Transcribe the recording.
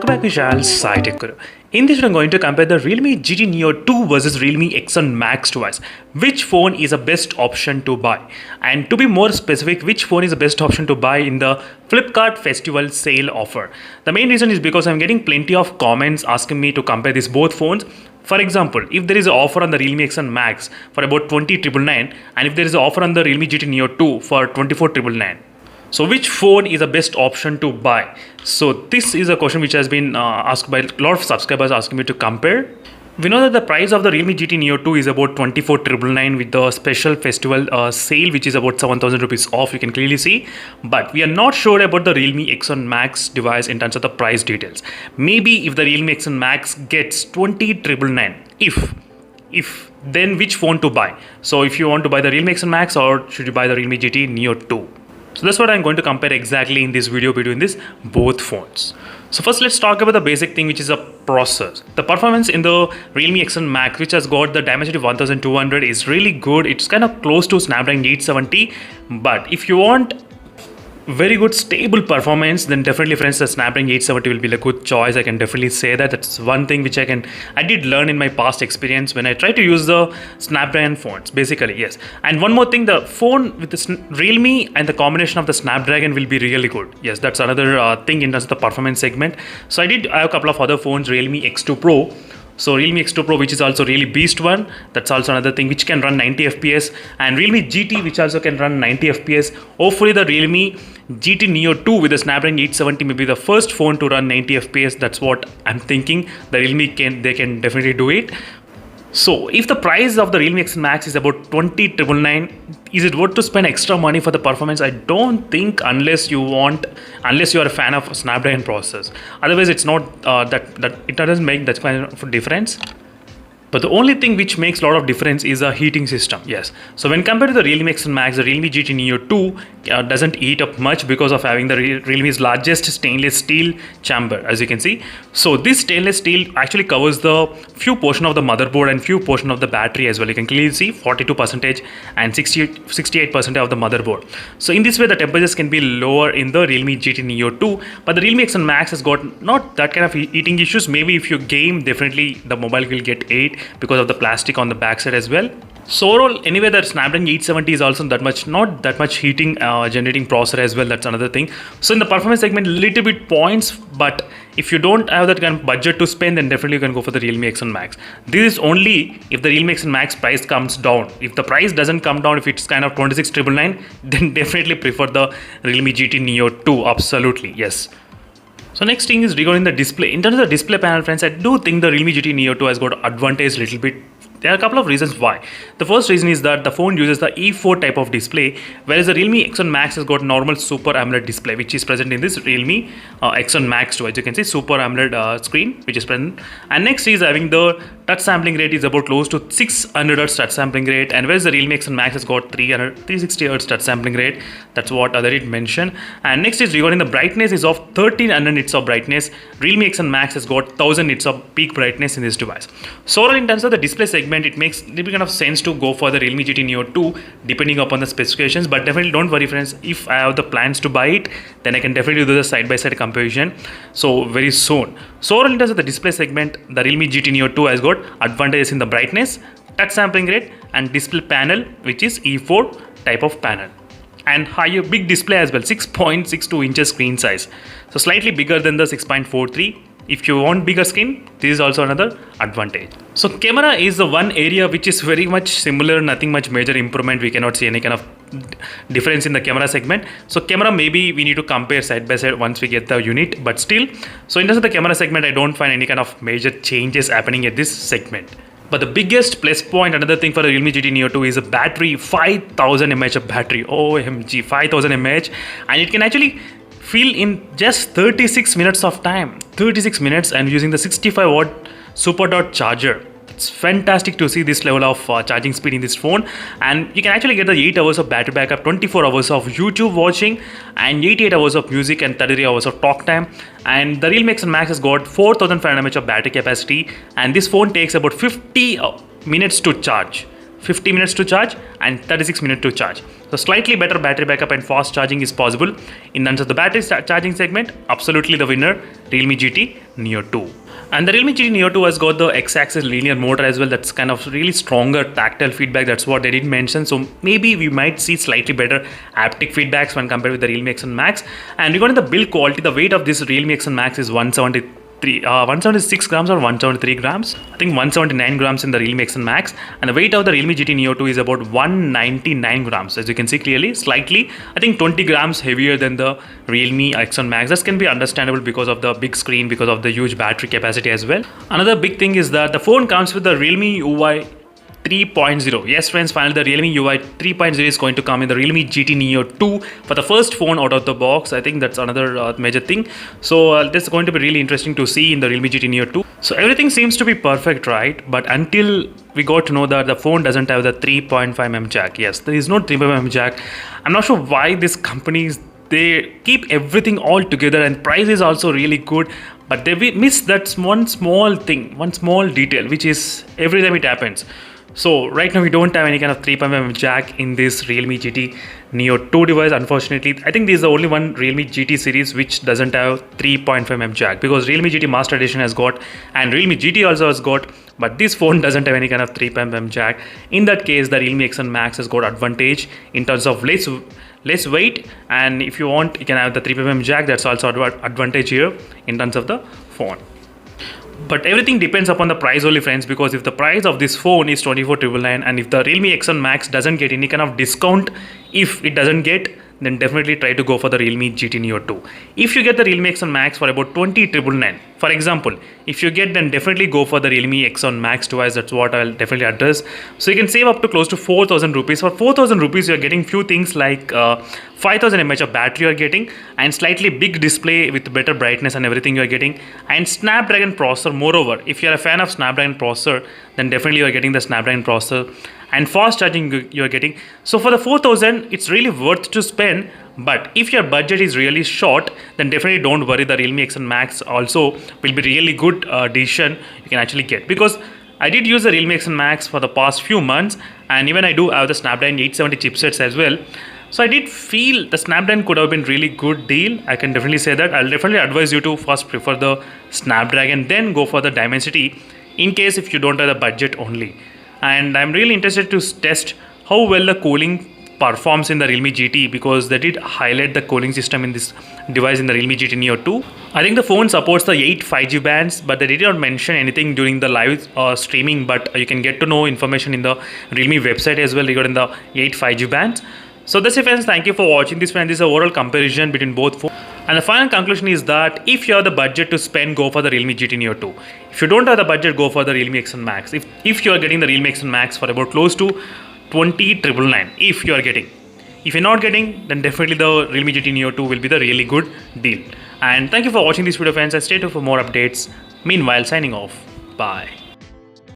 Welcome back to channel SciTech Guru. In this video, I'm going to compare the Realme GT Neo 2 versus Realme X1 Max device. Which phone is the best option to buy? And to be more specific, which phone is the best option to buy in the Flipkart Festival sale offer? The main reason is because I'm getting plenty of comments asking me to compare these both phones. For example, if there is an offer on the Realme X1 Max for about 20,999 and if there is an offer on the Realme GT Neo 2 for 24,999. So which phone is the best option to buy? So this is a question which has been asked by a lot of subscribers asking me to compare. We know that the price of the Realme GT Neo 2 is about 24,999 with the special festival sale which is about 7,000 rupees off, you can clearly see. But we are not sure about the Realme X1 Max device in terms of the price details. Maybe if the Realme X1 Max gets 20,999, if then which phone to buy? So if you want to buy the Realme X1 Max or should you buy the Realme GT Neo 2? So that's what I'm going to compare exactly in this video between these both phones. So first let's talk about the basic thing which is a processor. The performance in the Realme X1 Max which has got the Dimensity 1200 is really good. It's kind of close to Snapdragon 870, but if you want very good stable performance, then definitely friends the Snapdragon 870 will be a good choice. I can definitely say that. That's one thing which I did learn in my past experience when I try to use the Snapdragon phones basically. Yes, and one more thing, the phone with the Realme and the combination of the Snapdragon will be really good. Yes, that's another thing in terms of the performance segment. So I have a couple of other phones, Realme X2 Pro. So Realme X2 Pro, which is also really beast one, that's also another thing which can run 90 FPS, and Realme GT which also can run 90 FPS. Hopefully the Realme GT Neo 2 with the Snapdragon 870 may be the first phone to run 90 FPS. That's what I'm thinking. The Realme can definitely do it. So if the price of the Realme X Max is about 20,999, is it worth to spend extra money for the performance? I don't think, unless you are a fan of Snapdragon processors. Otherwise, it's not that it doesn't make that kind of difference. But the only thing which makes a lot of difference is a heating system. Yes. So when compared to the Realme X Max, the Realme GT Neo 2 doesn't heat up much because of having the Realme's largest stainless steel chamber, as you can see. So this stainless steel actually covers the few portion of the motherboard and few portion of the battery as well. You can clearly see 42% and 68% of the motherboard. So in this way, the temperatures can be lower in the Realme GT Neo 2. But the Realme X Max has got not that kind of heating issues. Maybe if you game, definitely the mobile will get heat because of the plastic on the backside as well. So overall, anyway, the Snapdragon 870 is also not that much heating generating processor as well. That's another thing. So in the performance segment, little bit points, but if you don't have that kind of budget to spend, then definitely you can go for the Realme X1 Max. This is only if the Realme X1 Max price comes down. If the price doesn't come down, if it's kind of 26,999, then definitely prefer the Realme GT Neo 2. Absolutely, yes. So next thing is regarding the display. In terms of the display panel, friends, I do think the Realme GT Neo 2 has got advantage little bit. There are a couple of reasons why. The first reason is that the phone uses the E4 type of display, whereas the Realme X1 Max has got normal Super AMOLED display, which is present in this Realme X1 Max too. As you can see, Super AMOLED screen, which is present. And next is having the touch sampling rate is about close to 600 Hz touch sampling rate, and whereas the Realme X1 Max has got 360 Hz touch sampling rate. That's what Adarit mentioned. And next is regarding the brightness is of 1300 nits of brightness. Realme X1 Max has got 1000 nits of peak brightness in this device. So in terms of the display segment, it makes a little kind of sense to go for the Realme GT Neo 2 depending upon the specifications. But definitely don't worry, friends, if I have the plans to buy it, then I can definitely do the side-by-side comparison so very soon. So in terms of the display segment, the Realme GT Neo 2 has got advantages in the brightness, touch sampling rate, and display panel, which is E4 type of panel, and higher big display as well, 6.62 inches screen size, so slightly bigger than the 6.43. If you want bigger screen, this is also another advantage. So camera is the one area which is very much similar, nothing much major improvement. We cannot see any kind of difference in the camera segment. So camera, maybe we need to compare side by side once we get the unit, but still. So in terms of the camera segment, I don't find any kind of major changes happening at this segment. But the biggest plus point, another thing for the Realme GT Neo 2 is a battery, 5000 mAh of battery. OMG, 5000 mAh, and it can actually fill in just 36 minutes of time. 36 minutes, and using the 65 watt super dot charger. It's fantastic to see this level of charging speed in this phone, and you can actually get the 8 hours of battery backup, 24 hours of YouTube watching, and 88 hours of music and 33 hours of talk time. And the Realme X Max has got 4500 mAh of battery capacity, and this phone takes about 50 minutes to charge. 50 minutes to charge and 36 minutes to charge. So slightly better battery backup and fast charging is possible. In terms of the battery charging segment, absolutely the winner, Realme GT Neo 2. And the Realme GT Neo 2 has got the X-axis linear motor as well. That's kind of really stronger tactile feedback. That's what they did mention. So maybe we might see slightly better haptic feedbacks when compared with the Realme X1 Max. And regarding the build quality, the weight of this Realme X1 Max is 176 grams or 173 grams. I think 179 grams in the Realme X1 Max, and the weight of the Realme GT Neo 2 is about 199 grams. As you can see clearly, slightly, I think 20 grams heavier than the Realme X1 Max. This can be understandable because of the big screen, because of the huge battery capacity as well. Another big thing is that the phone comes with the Realme UI 3.0. Yes friends, finally the Realme UI 3.0 is going to come in the Realme GT Neo 2 for the first phone out of the box. I think that's another major thing. So this is going to be really interesting to see in the Realme GT Neo 2. So everything seems to be perfect, right? But until we got to know that the phone doesn't have the 3.5mm jack. Yes, there is no 3.5mm jack. I'm not sure why these companies, they keep everything all together, and price is also really good, but they miss that one small thing, one small detail, which is every time it happens. So right now we don't have any kind of 3.5mm jack in this Realme GT Neo 2 device, unfortunately. I think this is the only one Realme GT series which doesn't have 3.5mm jack, because Realme GT Master Edition has got and Realme GT also has got, but this phone doesn't have any kind of 3.5mm jack. In that case, the Realme X1 Max has got advantage in terms of less weight, and if you want, you can have the 3.5mm jack. That's also advantage here in terms of the phone. But everything depends upon the price only, friends, because if the price of this phone is 24,999 and if the Realme X1 Max doesn't get any kind of discount, if it doesn't get, then definitely try to go for the Realme GT Neo 2. If you get the Realme X1 Max for about 20,999, for example, if you get, then definitely go for the Realme X1 Max device. That's what I'll definitely address. So you can save up to close to 4,000 rupees. For 4,000 rupees, you're getting few things like 5,000 mAh of battery you're getting, and slightly big display with better brightness and everything you're getting, and Snapdragon processor. Moreover, if you're a fan of Snapdragon processor, then definitely you're getting the Snapdragon processor, and fast charging you're getting. So for the 4,000, it's really worth to spend. But if your budget is really short, then definitely don't worry, the Realme X1 Max also will be really good decision you can actually get, because I did use the Realme X1 Max for the past few months, and even I do have the Snapdragon 870 chipsets as well. So I did feel the Snapdragon could have been really good deal. I can definitely say that. I'll definitely advise you to first prefer the Snapdragon, then go for the Dimensity in case if you don't have the budget only. And I'm really interested to test how well the cooling performs in the Realme GT, because they did highlight the cooling system in this device in the Realme GT Neo 2. I think the phone supports the 8 5G bands, but they did not mention anything during the live streaming, but you can get to know information in the Realme website as well regarding the 8 5G bands. So that's it, friends. Thank you for watching this, friends. This is an overall comparison between both phones. And the final conclusion is that if you have the budget to spend, go for the Realme GT Neo 2. If you don't have the budget, go for the Realme X1 Max. If you are getting the Realme X1 Max for about close to 20,999, if you are getting. If you're not getting, then definitely the Realme GT Neo 2 will be the really good deal. And thank you for watching this video, friends, and stay tuned for more updates. Meanwhile, signing off. Bye.